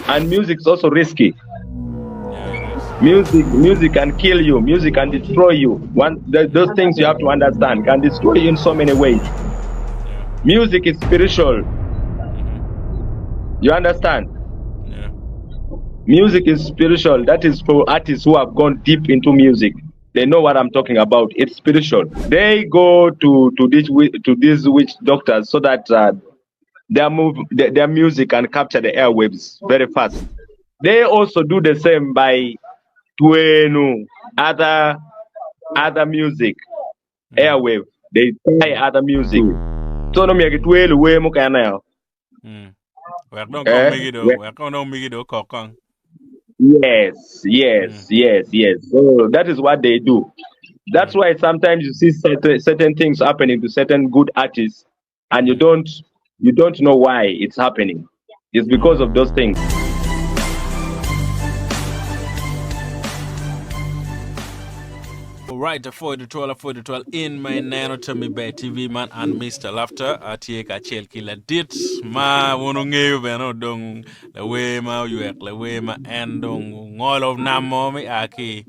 And music is also risky. Yeah, it is. Music can kill you. Music can destroy you. Those things you have to understand can destroy you in so many ways. Yeah. Music is spiritual. You understand? Yeah. Music is spiritual. That is for artists who have gone deep into music. They know what I'm talking about. It's spiritual. They go to these witch doctors so that their music can capture the airwaves very fast. They also do the same by tuenu other music Mm. airwave. They try other music. So no me tuelu we mo kana. Mm. Work don't come Eh? make it though. Work don't make it though. Kokong. Yes, yes, Mm. yes, yes. So that is what they do. That's Mm. why sometimes you see certain things happening to certain good artists, and Mm. you don't know why it's happening. It's because of those things. Right, for the 12 in my nano to me by TV man and Mr. Laughter. Take a chill killer dit. Ma wonu ngeyo beno dong la way ma yuek la way ma endong all of namo mi aki.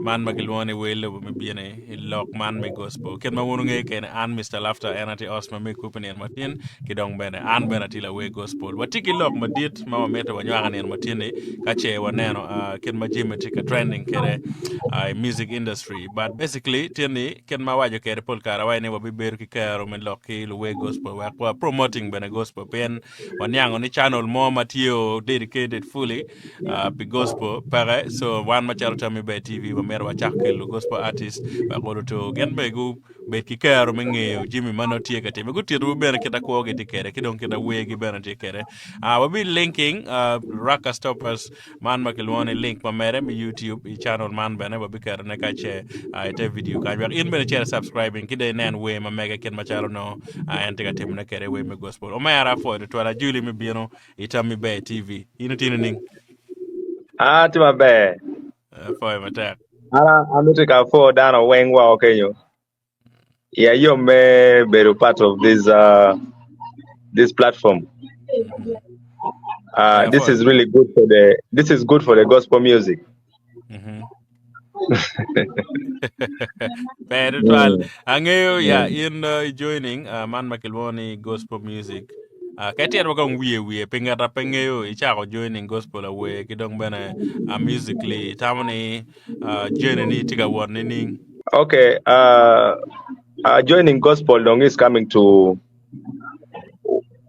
Man magilwani wele me biene lock man me gospel. Ken ma wonu nge ken and Mr. Laughter enati osma me kupini en matin kidong bene and benati la way gospel. Watiki lock ma dit ma meta wanyanga en matini kache waneno ken ma jime tika trending kere music industry. But basically, tieni ken ma wajo kere pol kara wai ne wabi ber ki karo men loki luwe gospel wa promoting bene gospel pen wanyango ni channel mo matio dedicated fully pi gospel pare so wan macharo tami be TV wa mer wa chakelo gospel artist wa kodo to gen be gu be ki karo mengeo Jimmy mano tie kate me gutiru bene kita ko geti kere kidon kita wegi bene tie kere wabi linking Rakas Topa's man makilwone link ma mere mi YouTube i channel man bene wabi kere ne kache ite video kanjwa in bene chere subscribing kide nen we ma mega ken macharo no ente katim ne kere we me gospel o mayara fo de twala juli mi bieno itami be TV ino tino ning Ah, tima be. fo mata I'm to for down a wing wa okay you. Yeah, you may be part of this platform. yeah This fo is really good for the gospel music. Pero twal Mm. angeo ya Mm. in joining man makilwoni gospel music katier wakong wie pingata pengeo ichako joining gospel away kidong bene musically tamani journey ni tiga won ni Okay. Joining gospel dong is coming to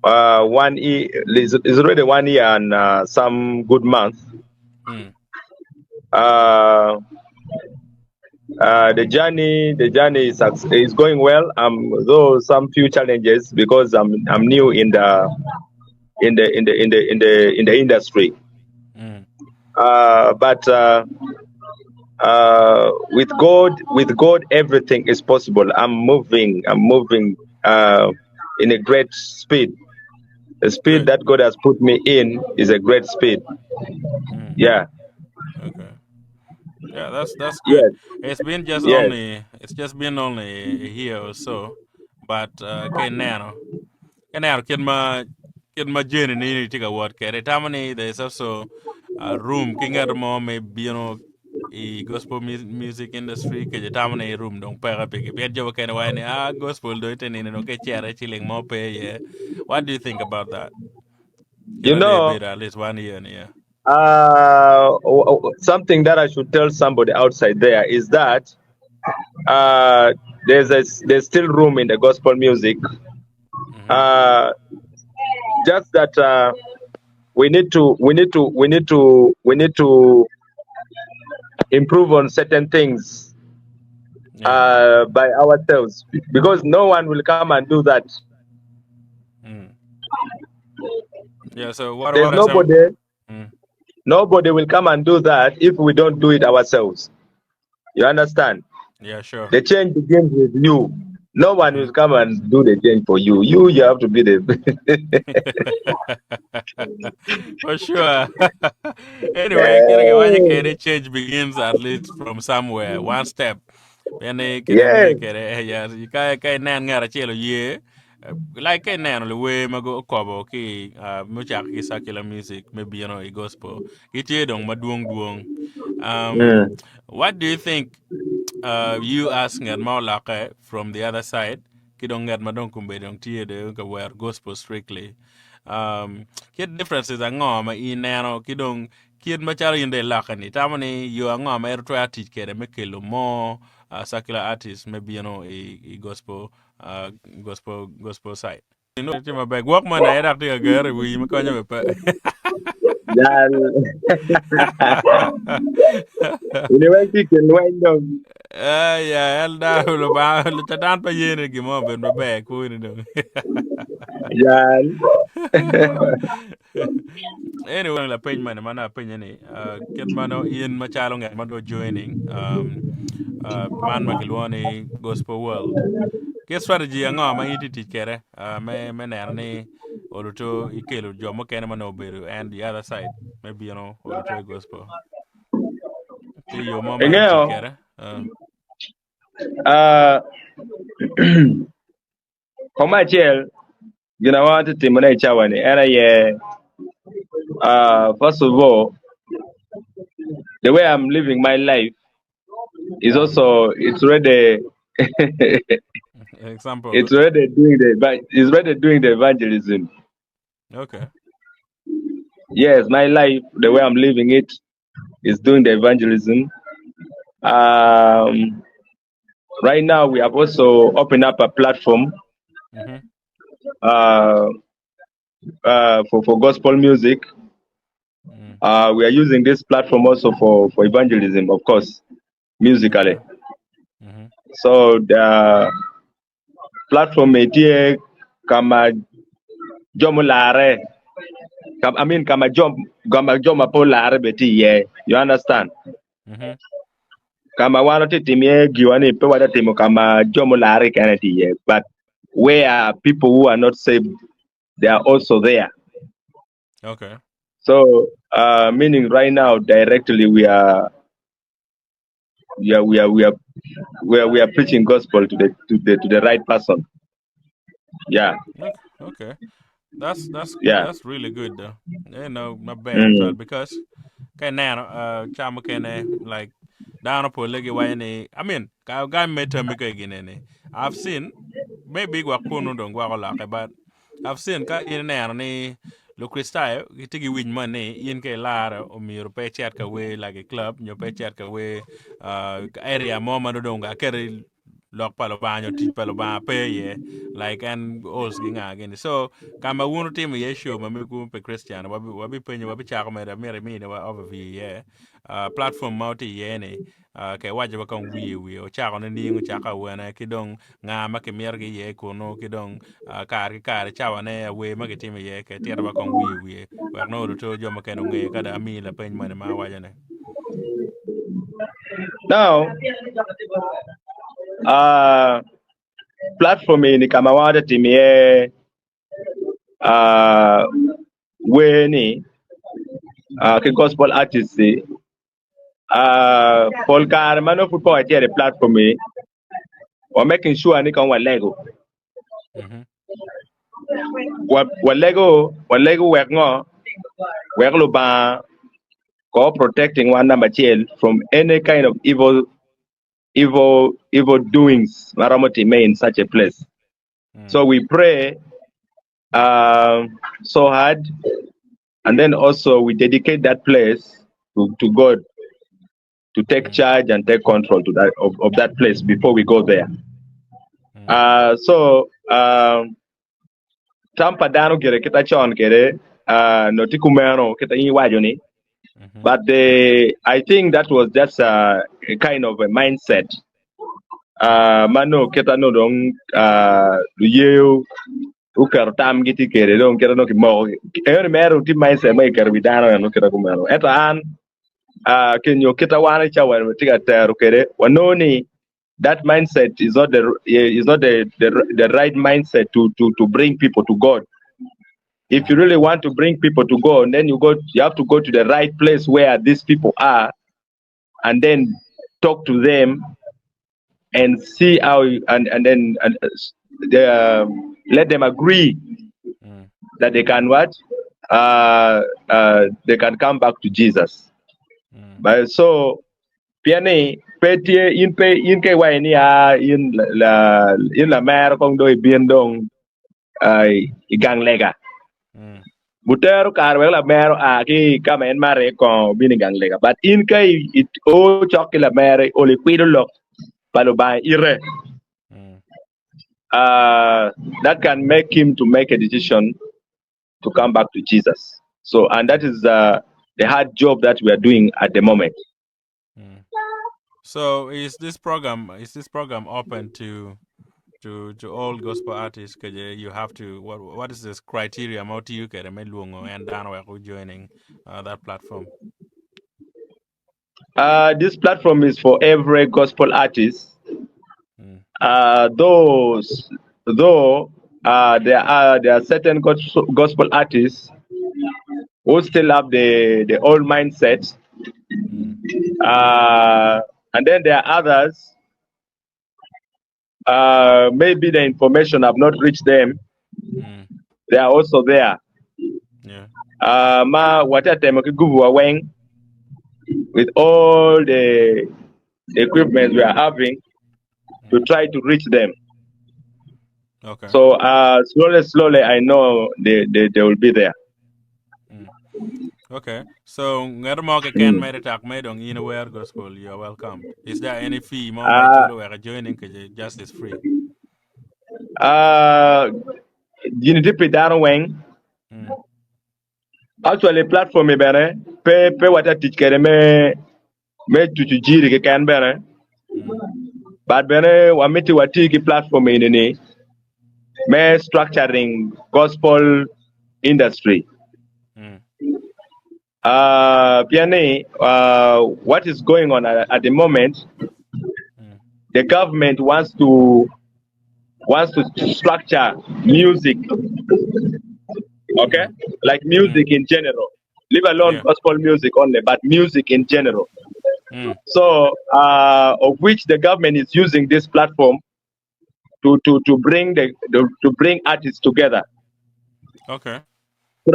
1 year. Is already 1 year and some good month. mm. Uh, the journey is going well. Though some few challenges because I'm new in the industry. Mm. But with God, everything is possible. I'm moving in a great speed. The speed Good. that God has put me in is a great speed. Mm. Yeah. Okay. Yeah, that's good. Yes. Yes. It's just been only a year or so, but okay now can ma journey ni tiga what kere tamani there's also a room king at mo maybe gospel music industry ke tamani room dong para pe ke jo ken wa ni gospel do it ni no ke chere chilling mo pe yeah. What do you think about that? You You know they know, been at least 1 year yeah. something that I should tell somebody outside there is that uh, there's still room in the gospel music. Mhm. Uh, just that we need to improve on certain things Yeah. by ourselves because no one will come and do that. Mm. Yeah, so There's what are some mm. nobody will come and do that if we don't do it ourselves. You understand? Yeah, sure. The change begins with you. No one Mhm. will come and do the change for you. You have to be the. For sure. Anyway, kere change begins at least from somewhere, one step. Bene kere Yes. me kere ya kai nan ngara chelo ye. like nano the way mago kobo ki muchak ki secular music maybe a gospel ite dong maduong duong. um Mm. what do you think you asking at Maulake from the other side kidong at madong kumbe dong tie de ka wear gospel strictly. Kid differences are ngom in nano kidong kid macharo in de lakani tamani you are ngom er to teach kere mekelo more secular artists maybe a gospel uh gospel side. My bag walk man I had to go we me kanya me. Dal university can wind up. Ya elda lo ba lo tatan pa yene gi mo ben ba ku ni dong. Dal. Anyway, la pin man mana pin ni ken mano in machalo ngat man go joining man makilwani gospel world. Ke strategy nga ma yiti tikere me nerni oluto ikelo jomo ken mano beru and the other side maybe oluto gospel. Ke yo mo ma yiti Engeo, tikere. uh, Commercial, you know what to Timone Chawani, and first of all, the way I'm living my life is also, it's already, Example. it's already it's already doing the evangelism. Okay. Yes, my life, the way I'm living it, is doing the evangelism. Um, right now, we have also opened up a platform Mhm. uh, for gospel music. Mm. We are using this platform also for evangelism, of course, musically. Okay. Mhm. So the platform itie kama jomo lare, kama joma po lare beti ye. You understand? Mhm. Kama wano ti timie giwani pe wada timo kama jomo lare kana ti ye. But where people who are not saved, they are also there. Okay. So meaning right now directly we are we are we are we are preaching gospel to the right person. Yeah, Okay. Okay. That's yeah. that's really good though. Not bad as well Mm. because kay now chamo kene like down po legi wayne I mean ka ga meta mi kay ginene. I've seen maybe gwa kuno don gwa ko lake but I've seen ka in nano ni lo cristal gitigi win money in ke lara o mi pe chat ka we like a club nyo pe chat ka we area mo mano don ga kere lok palo banyo tit palo ba pe ye like and os ginga again so kama wunu tim ye show ma me ku pe Christian wabi penye wabi chako me da mere mi ne wa overview ye platform mauti ye ne ke waje ba kan wi o chako ne ningu chaka wena kidong nga ma ke mer ge ye kono kidong kar chawa ne we ma ke tim ye ke tira ba kan wi wa no to jo ma ke no nge kada mi la pen ma ne ma waje ne. Now, uh, platform ni kama wada timie uh, we ni ke gospel artist Paul Kar mano football the platform or making sure ni kan wa lego Mhm. wa lego wek ngo wek lo ba ko protecting one number chiel from any kind of evil doings maramoti may in such a place. Mm. So we pray so hard, and then also we dedicate that place to God to take Mhm. charge and take control of that place before we go there. Mm. So tampa dano kere kita chon kere no tikumeno kita yin wajo ni. Mhm. But I think that was just a kind of a mindset. Mano kita no dong you ukar tam giti kere dong kera no ki mo. Ever mero ti mindset mai kere bidano no kera kumeno. Eta an kenyo kita wana cha wan tiga teru kere wanoni that mindset is not the right mindset to bring people to God. If you Mhm. really want to bring people to God, then you have to go to the right place where these people are, and then talk to them and see how and then and the let them agree that they can what? They can come back to Jesus. But so piani petie in ke wa ni in la mer kong do bien dong igang lega. Butero karwe la mer ki kamen mare ko bini gang lega. But in ke it o chok la mer oli kwido lo palo ba ire. That can make him to make a decision to come back to Jesus. So, and that is the hard job that we are doing at the moment. So is this program open to all gospel artists? Cause you have to what is this criteria? How do you get and Dan joining that platform? This platform is for every gospel artist. Though there are certain gospel artists who still have the old mindset, and then there are others. Maybe the information have not reached them. They are also there. Yeah. With all the equipment we are having to try to reach them. Okay. So slowly, I know they will be there. Okay. So Ngermoke can made attack made on anywhere gospel. You're welcome. Is there any fee more my chulo where joining just is free? Unity Pidano Wang. Actually, platform me bene pe what I teach kere me tutujiri ke kan bene. But bene wamiti watiki platform in ni me structuring gospel industry. Piani, what is going on at the moment? The government wants to structure music, okay, like music in general. Leave alone gospel music only, but music in general. So, of which the government is using this platform to bring to bring artists together. Okay. So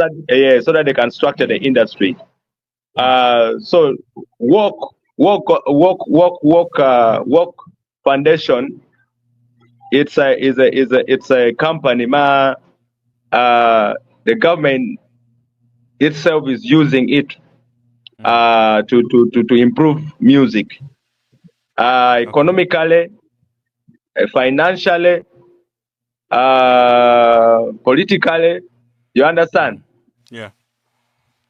that they can structure the industry. So work foundation. It's a company. The government itself is using it to improve music, economically, financially, politically. You understand? Yeah.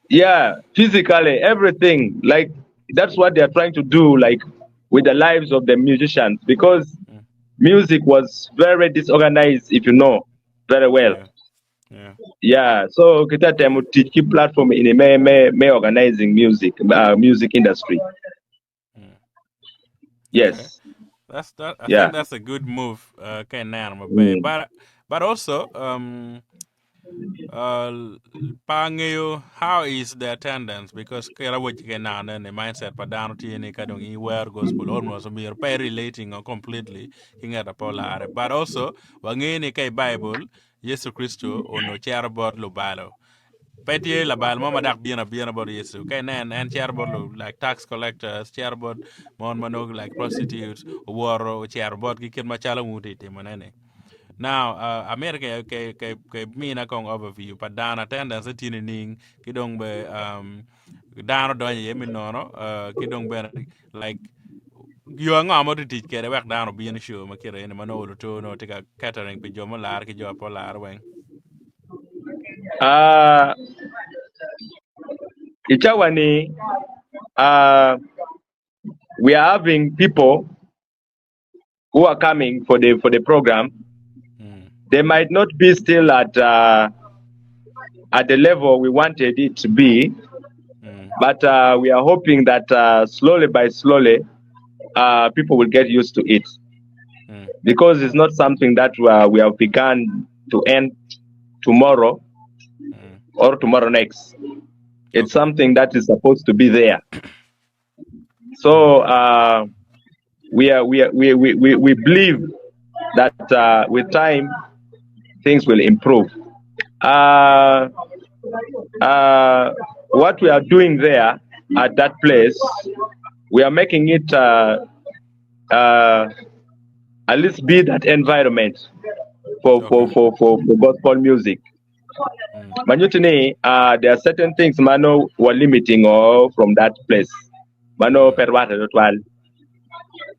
Yeah, physically, everything. Like that's what they are trying to do, like with the lives of the musicians, because music was very disorganized, if you know very well. Yeah. So kita temu teach platform in me organizing music industry. Yes. Okay. That's that. I think that's a good move. But also pangeo, how is the attendance? Because kera what you can now then the mindset pa down to any kind of where gospel almost be relating or completely king at a polar. But also wangeni kai Bible Yesu Christo or no chair about lo balo. Petie la bal mama dak bien about Yesu. Okay, and chair about like tax collectors, chair about mon manog like prostitutes, war or chair about kikin machala muti manene. Now, America ke mina kong overview pa dana attendance tini ning kidong be dano donye yemi nono kidong be like you are ngamo to teach kere wek dano be in show makira in manolo to no tika catering pe jomo lar ki jo polar weng. Ichawani, we are having people who are coming for the program. They might not be still at the level we wanted it to be, but we are hoping that slowly by slowly, people will get used to it, because it's not something that we have begun to end tomorrow or tomorrow next. It's something that is supposed to be there. So we believe that with time things will improve. Uh, what we are doing there at that place, we are making it uh, at least be that environment Okay. for gospel music. Mm. Manutini, there are certain things mano were limiting or from that place. Mano Mm. perwata dotwal.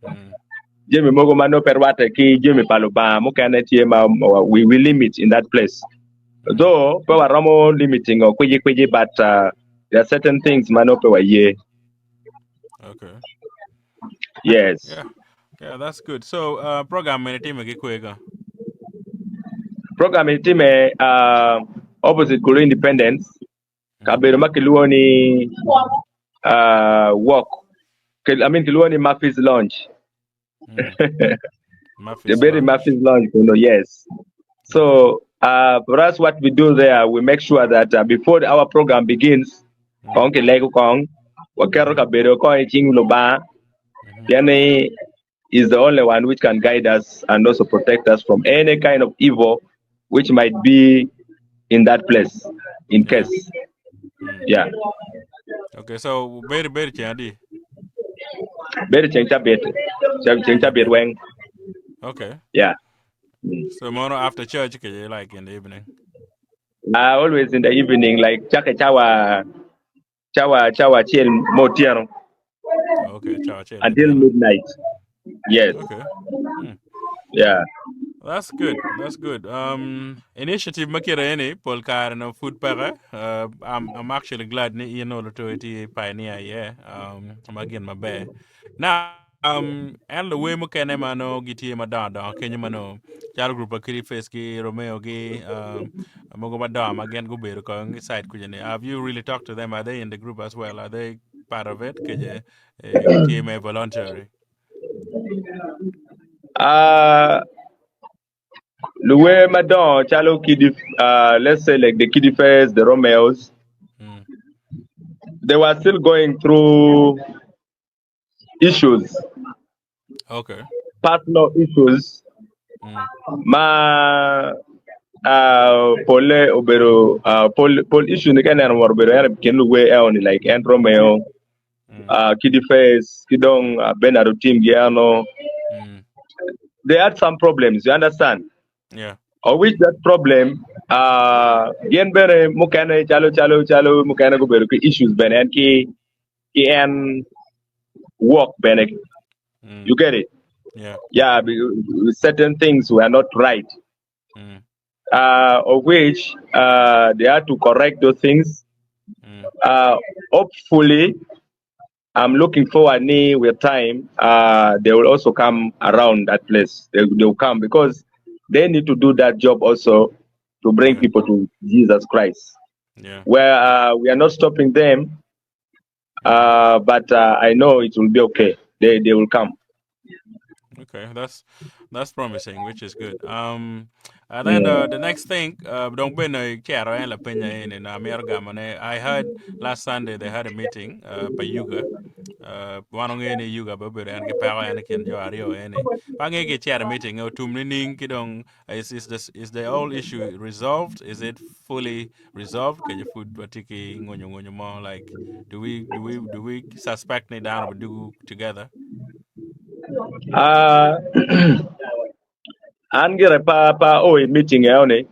Mm. Jimmy Mogo mano perwata ki Jimmy Paluba mukana ma we will limit in that place. Mm. Though power ramo limiting or kwiji but there are certain things mano power ye. Okay. Yes. Yeah. Yeah, that's good. So, program many team quick. Program in team opposite Kuru Independence. Mm. Kabero makiluoni walk. I mean kiluoni Murphy's Lounge. Mm. The Murphy's very lunch. Murphy's Lounge, yes. Okay. So for us, what we do there, we make sure that before our program begins, Mm. kong kilego kong, wakero Mm-hmm. kabero kong iching loba, Mm-hmm. yani is the only one which can guide us and also protect us from any kind of evil which might be in that place, in Yeah. case. Mm. Yeah. Okay. So very chandy. Very chencha bit, chencha bit Very. weng. Okay. Yeah. So mono after church, okay, like in the evening. Always in the evening, like chake chawa chill motiano Okay. Ciao, chill, until Modiano. midnight. Yes. Okay. Hmm. Yeah. That's good. That's good. Initiative makira any polkar no food para. I'm actually glad you know to it pioneer. Yeah. I'm again my bear. Now and the way mukene mano giti madada Kenya mano child group akiri face ki Romeo gi mogo madam again go beru ko side kujene. Have you really talked to them? Are they in the group as well? Are they part of it? Kaya TMA voluntary. Uh Luwe Madon, Chalo Kiddy, let's say like the Kiddy Fairs, the Romeos, Mm. they were still going through issues, Okay. personal issues. Mm. Ma pole obero pole issue ni kana obero yana ken luwe eon like and Romeo, Mm. Kiddy Fairs, Kidong, Benaro team Giano. Mm. They had some problems, you understand? Yeah. Of which that problem yen bere mukane chalo mukane go bere issues bene and ki en work bene, Mm. you get it. Yeah. Yeah, certain things were not right, Mm. of which they had to correct those things. Mm. Hopefully, I'm looking forward ni with time they will also come around that place. They will come because they need to do that job also to bring Yeah. people to Jesus Christ. Yeah. Where we are not stopping them, Mm-hmm. but I know it will be okay. They will come. Okay, that's promising, which is good. And then the Mm. next thing, don't be no care and la pena in America. I heard last Sunday they had a meeting, by Yuga. Wanong any Yuga, but and get power and can jo ario any. Pange get chair meeting or two meaning kidong is the whole issue resolved? Is it fully resolved? Can you put patiki ngonyo more like do we suspect ni down or do together? Uh, Angere pa meeting eone.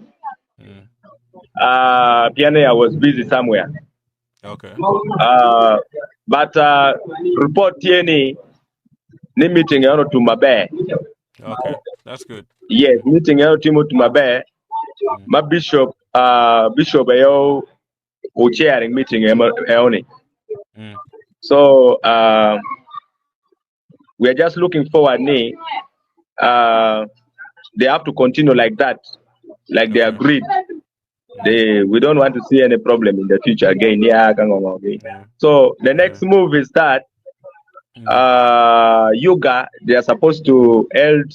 Mm. Piano I was busy somewhere. Okay. Uh, but report tieni ni meeting eone to mabe. Okay, that's good. Yes, Mm, meeting eone to mabe. mm, My bishop bishop ayo chairing meeting eone. mm. So we are just looking forward ni uh, they have to continue like that, like they Okay. agreed. Mm, We don't want to see any problem in the future again. Yeah, okay. yeah. So the Okay. next move is that Mm, Yuga they are supposed to hold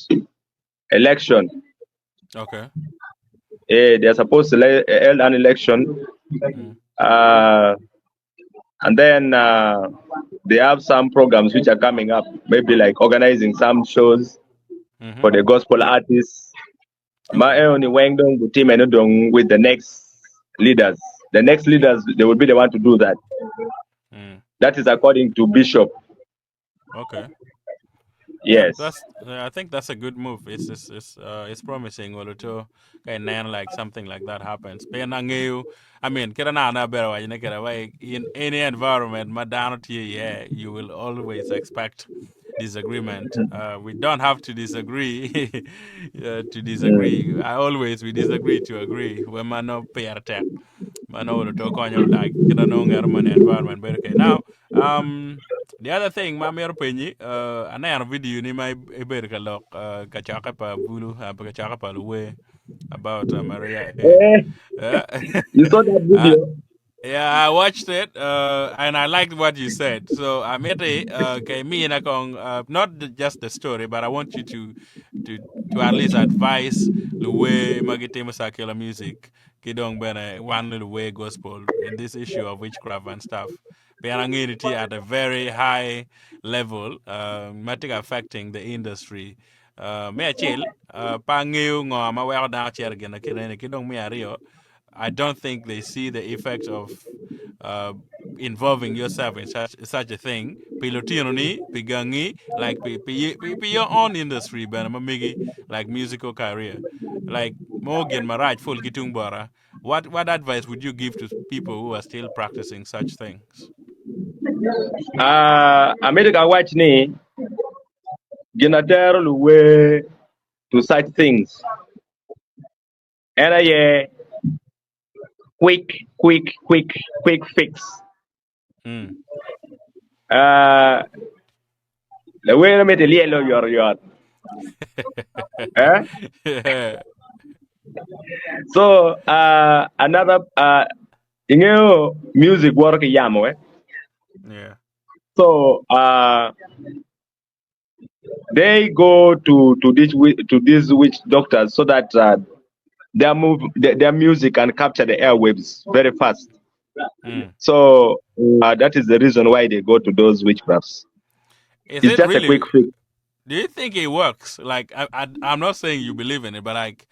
election. okay. They are supposed to hold an election, Mm, uh, and then they have some programs which are coming up. Maybe like organizing some shows mm-hmm. for the gospel artists. Ma Okay. only went down with team and dong with the next leaders. The next leaders they will be the one to do that. Mm. That is according to Bishop. Okay. Yeah, Yes. I think that's a good move. It's promising. Well, to kind of like something like that happens. But I mean, kira na better way. In any environment, madam, yeah, you will always expect disagreement. We don't have to disagree to disagree. Mm. I always we disagree to agree. When man no pay attack, man no to konyo like kira no ngarman environment. But okay, now the other thing, ma mer penyi, ana video ni mai iber ka lok kachaka pa bulu pa kachaka pa luwe about Maria A. Eh, Uh, you saw that uh, video? yeah, I watched it, and I liked what you said. So I made it, okay, me and not just the story, but I want you to to at least advise the way Magite Masakela music, Kidong Bene, one little way gospel in this issue of witchcraft and stuff. Beanangiriti at a very high level, matic affecting the industry. Me chill, pangiu ngo ma well down chair again, kidong me ario. I don't think they see the effect of uh, involving yourself in such a thing. Pilotino ni, pigangi, like your own industry, but migi like musical career. Like Morgan Maraj full kitung bara. What advice would you give to people who are still practicing such things? America watch ni ginater way to such things. And quick, quick fix. Hmm. Uh, the way I made a little your. Eh? Yeah. So another music work yamo. Yeah. So they go to these witch doctors so that their music can capture the airwaves very fast. Hmm. So that is the reason why they go to those witchcrafts. Is It's it just a quick really? fix. Do you think it works? Like I'm not saying you believe in it, but like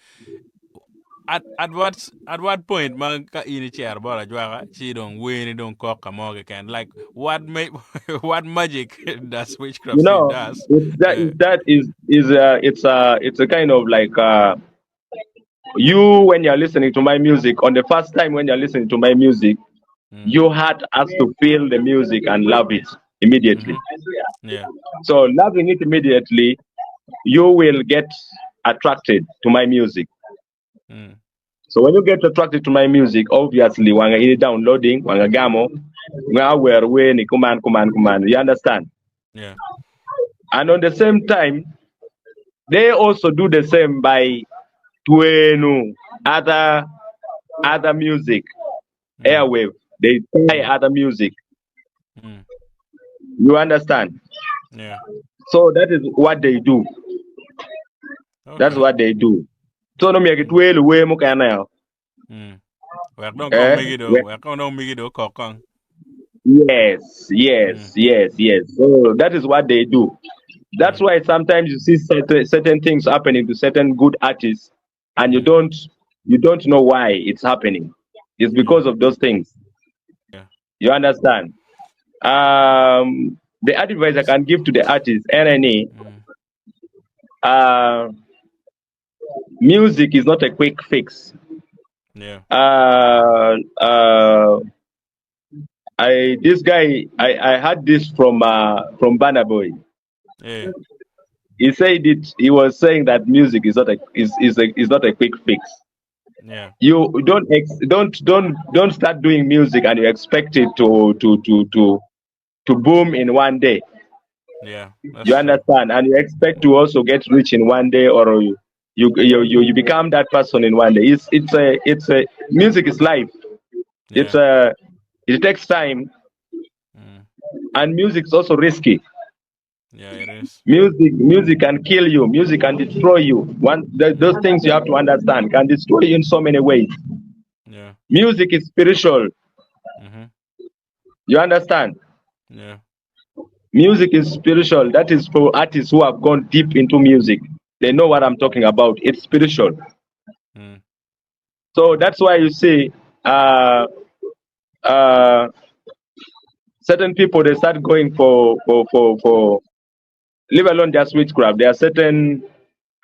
at what point man ka ini chair bara jwaga she don't win it don't cock a morgue can like what make what magic does witchcraft You see know, does it's that is it's a kind of like you when you're listening to my music on the first time when you're listening to my music, mm. your heart has to feel the music and love it immediately. Mm-hmm. Yeah. So loving it immediately, you will get attracted to my music. Mm. So when you get attracted to my music, obviously when you downloading, when you gamo, where we ni command, you understand? Yeah. And on the same time, they also do the same by tuenu other music, Mm. airwave. They play Mm. other music. Mm. You understand? Yeah. So that is what they do. That's Okay. what they do. So no me get Mm. well way mo kana. Mm. Work don't come Eh? make it do work don't make it do cockong. Yes, yes, Mm. yes, yes. So that is what they do. That's Mm. why sometimes you see certain things happening to certain good artists, and Mm. you don't know why it's happening. It's Mm. because of those things. Yeah. You understand? The advice I can give to the artist, NNA, Mm. uh, music is not a quick fix. Yeah. Uh, uh, I this guy I had this from Banner Boy. Yeah. He said it. He was saying that music is not a quick fix. Yeah. You don't start doing music and you expect it to boom in one day. Yeah. That's You true. understand, and you expect to also get rich in one day, or you become that person in one day. It's a music is life. It's Yeah. a it takes time, Mm. and music is also risky. Yeah, it is. Music can kill you. Music can destroy you. Those Mm. things you have to understand can destroy you in so many ways. Yeah. Music is spiritual. Mm-hmm. You understand? Yeah. Music is spiritual. That is for artists who have gone deep into music. They know what I'm talking about. It's spiritual. Mm. So that's why you see uh, uh, certain people they start going for leave alone just witchcraft. There are certain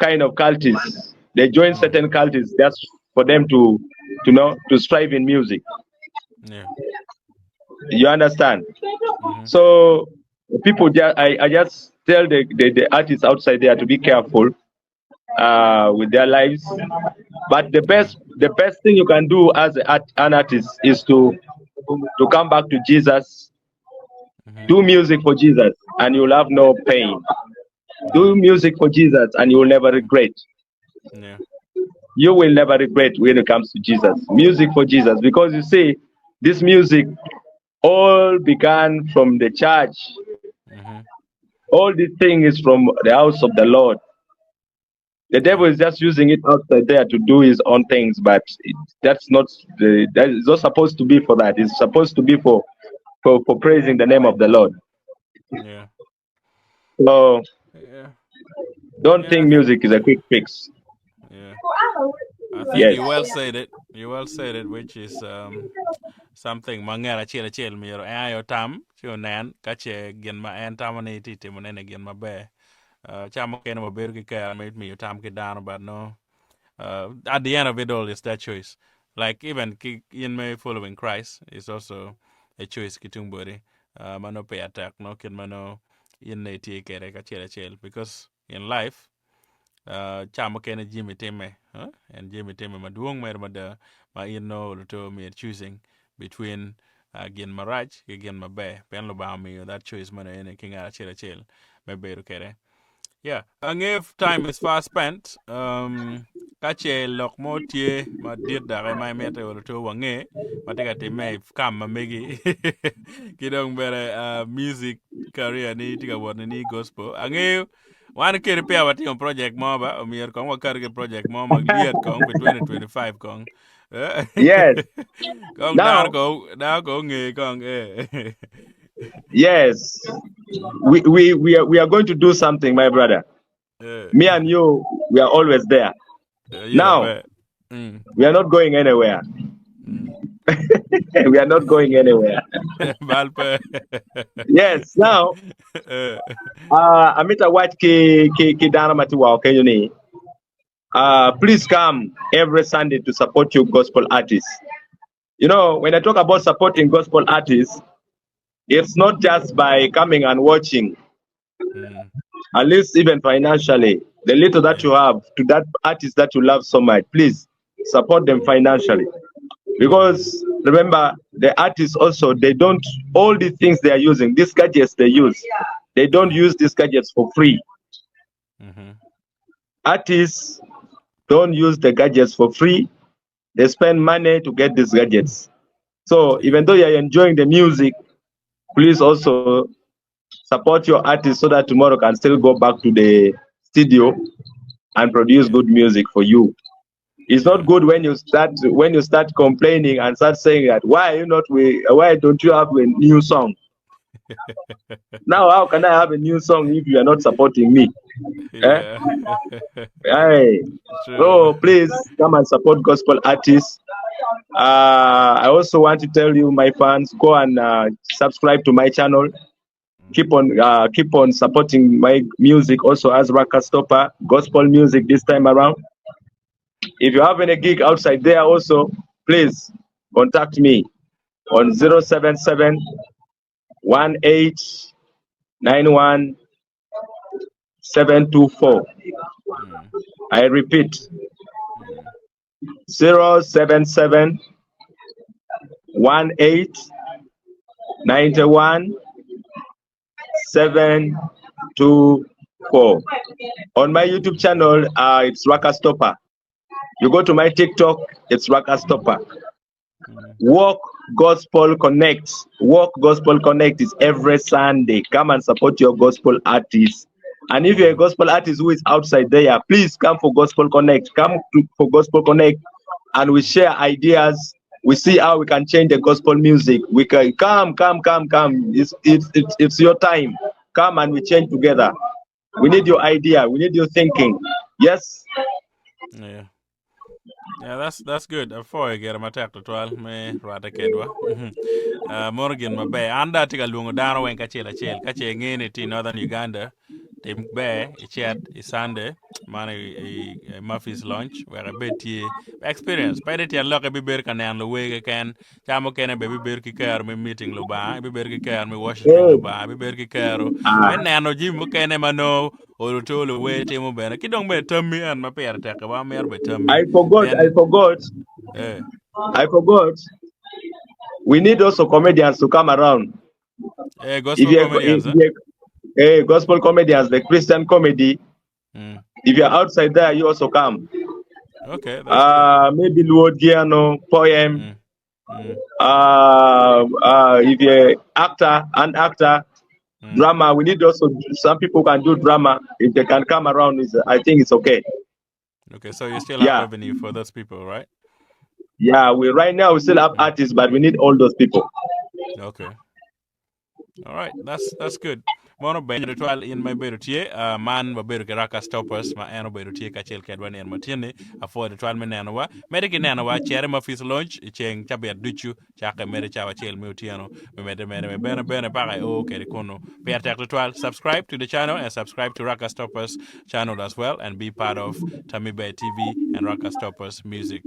kind of cultists. They join Mm. certain cultists just for them to know to strive in music. Yeah. You understand? Mm-hmm. So people just I just tell the artists outside there to be careful with their lives. But Yeah. the best thing you can do as an artist is to come back to Jesus, Mm-hmm. do music for Jesus, and you'll have no pain. Do Yeah. music for Jesus, and you will never Mm. regret. Yeah. You will never regret when it comes to Jesus. Music for Jesus, because you see, this music all began from the church. Mm-hmm. All this thing is from the house of the Lord. The devil Yeah. is just using it outside there to do his own things, but that's not that is not supposed to be for that. It's supposed to be for praising the name of the Lord. Yeah. So Yeah. don't Yeah. think music is a quick fix. Yeah. I think Yes, you well said it. You well said it, which is something mangera chile chile miro ayo tam chio nan kache gen ma en tamani titi monene gen ma be. Chamo kene mo beru ki kaya made me you tam ki down but no. At the end of it all, it's that choice. Like even in my following Christ is also a choice kitung body. Mano pay attack no kin mano in the take ka chel because in life chamo kene Jimmy Timme and Jimmy Timme maduong mer mada ma in no to me choosing between again maraj again my bear pen lo ba me that choice mana in king a chel me beru kere. Yeah, and if time is fast spent, kache lok mo tie ma dir da mai mete wala to wange ma tega te me kam ma megi kidong bere music career ni tiga wona ni gospel. Ange wan kere pe awati on project mo ba o mier kong wakar ke project mo mag liet kong for 2025 kong. yes. Kong Now, dar ko nge kong eh. yes, we are going to do something, my brother. Eh, Me and you, we are always there. yeah, Now, bet. Mm, we are not going anywhere. mm. We are not going anywhere. Valpe. Yes. Now, uh, Amita White ki Dana Matiwa, okay, you need. Please come every Sunday to support your gospel artists. You know, when I talk about supporting gospel artists, it's not just by coming and watching, mm, at least even financially. The little that yeah. you have to that artist that you love so much, please support them Mm, financially. mm, Because remember, the artists also, they don't, all the things they are using, these gadgets they use, they don't yeah. use these gadgets for free. Mm-hmm. Artists don't use the gadgets for free. They spend money to get these gadgets. So Yeah. even though you're enjoying the music, please also support your artist so that tomorrow can still go back to the studio and produce Yeah. good music for you. It's not Yeah. good when you start complaining and start saying that why don't you have a new song? Now how can I have a new song if you are not supporting me? Eh? Yeah. Hey. True. So please come and support gospel artists. I also want to tell you, my fans, go and subscribe to my channel. Keep on supporting my music also as Rakas Topa, gospel music this time around. If you have any gig outside there also, please contact me on Mm, 077 724. mm, I repeat, mm, 077 724. On my YouTube channel, it's Rakas Topa. You go to my TikTok, it's Rakas Topa. mm, Walk Gospel Connect. Walk Gospel Connect is every Sunday. Come and support your gospel artists. And if you're a mm, gospel artist who is outside there, please come for Gospel Connect. For Gospel Connect and we share ideas. We see how we can change the gospel music. We can come. It's your time. Come and we change together. We need mm. your idea. We need your thinking. Yes. Yeah. Yeah, that's good. Before I get my tack to 12, me rata kedwa. Morgan mabe anda tiga lungo dano wen kachela chel kache ngene ti northern Uganda. Tim be chat isande man Murphy's lunch where a bit experience. By the time look a bit can and the way can chamo can be ber ki kar me meeting lo ba be ber ki kar me Washington lo Eh, ba be ber ki karo ah, men nano jim kene mano or to lo we timo bena kidong be tummy and ma per tek ba mer be tummy I forgot. I then forgot. eh I forgot. We need also comedians to come around. If gospel you're, comedians, huh? gospel comedians, the Christian comedy, Mm. if you're outside there, you also come. Okay, that's good. Maybe Luo Giano, poem. Mm. Mm. If you're actor, an actor, Mm. drama, we need also some people can do drama. If they can come around, I think it's okay. Okay, so you still have Yeah, revenue for those people, right? yeah. We right now we still have Mm. artists, but we need all those people. Okay. All right, that's good. Mono ben ritual in my beru tie man ba beru ke Rakas Topas ma eno beru tie ka chel kedwan en matine afo ritual men eno wa mede ke neno wa chere ma fis launch cheng chabe duchu chaka mere chawa chel me utiano me bene baka o ke kono per tek ritual. Subscribe to the channel and subscribe to Rakas Topas channel as well and be part of Tamibe TV and Rakas Topas music.